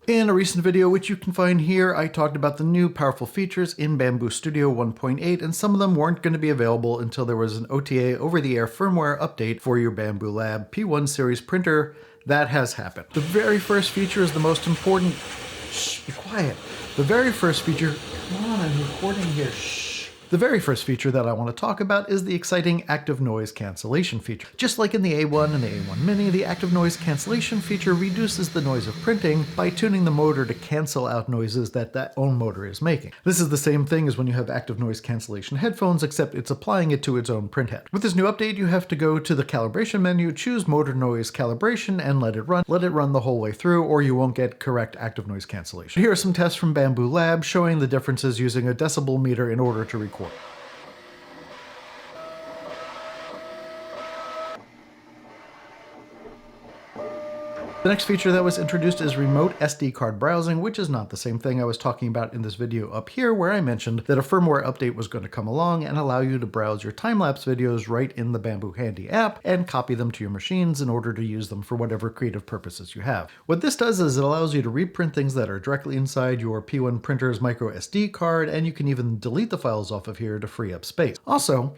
In a recent video, which you can find here, I talked about the new powerful features in Bambu Studio 1.8, and some of them weren't going to be available until there was an OTA over-the-air firmware update for your Bambu Lab P1 series printer. That has happened. The very first feature is the most important. Shh, be quiet. The very first feature. Come on, I'm recording here. Shh. The very first feature that I want to talk about is the exciting active noise cancellation feature. Just like in the A1 and the A1 Mini, the active noise cancellation feature reduces the noise of printing by tuning the motor to cancel out noises that own motor is making. This is the same thing as when you have active noise cancellation headphones, except it's applying it to its own printhead. With this new update, you have to go to the calibration menu, choose motor noise calibration, and let it run. Let it run the whole way through, or you won't get correct active noise cancellation. Here are some tests from Bambu Lab showing the differences using a decibel meter in order to record. The next feature that was introduced is remote SD card browsing, which is not the same thing I was talking about in this video up here, where I mentioned that a firmware update was going to come along and allow you to browse your time-lapse videos right in the Bambu Handy app and copy them to your machines in order to use them for whatever creative purposes you have. What this does is it allows you to reprint things that are directly inside your P1 printer's micro SD card, and you can even delete the files off of here to free up space. Also,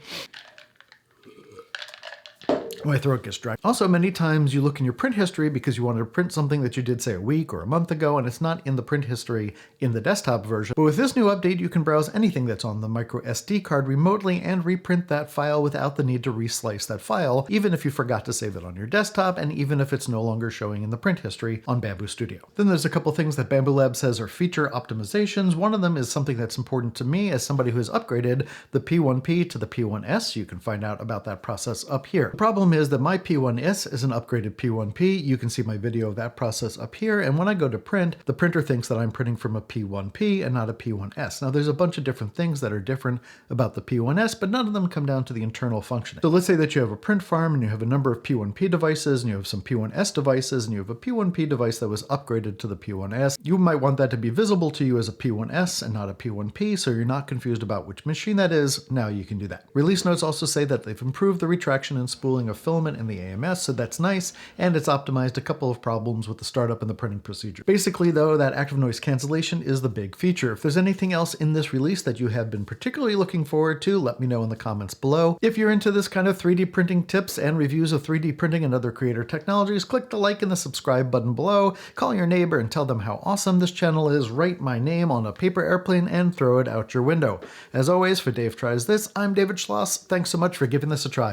my throat gets dry. Also, many times you look in your print history because you wanted to print something that you did, say, a week or a month ago, and it's not in the print history in the desktop version. But with this new update, you can browse anything that's on the micro SD card remotely and reprint that file without the need to reslice that file, even if you forgot to save it on your desktop, and even if it's no longer showing in the print history on Bambu Studio. Then there's a couple things that Bambu Lab says are feature optimizations. One of them is something that's important to me as somebody who has upgraded the P1P to the P1S. You can find out about that process up here. The problem is that my P1S is an upgraded P1P. You can see my video of that process up here, and when I go to print, the printer thinks that I'm printing from a P1P and not a P1S. Now there's a bunch of different things that are different about the P1S, but none of them come down to the internal functioning. So let's say that you have a print farm and you have a number of P1P devices and you have some P1S devices and you have a P1P device that was upgraded to the P1S. You might want that to be visible to you as a P1S and not a P1P, so you're not confused about which machine that is. Now you can do that. Release notes also say that they've improved the retraction and spooling of filament in the AMS, so that's nice, and it's optimized a couple of problems with the startup and the printing procedure. Basically though, that active noise cancellation is the big feature. If there's anything else in this release that you have been particularly looking forward to, let me know in the comments below. If you're into this kind of 3D printing tips and reviews of 3D printing and other creator technologies, click the like and the subscribe button below, call your neighbor and tell them how awesome this channel is, write my name on a paper airplane and throw it out your window. As always, for Dave Tries This, I'm David Schloss. Thanks so much for giving this a try.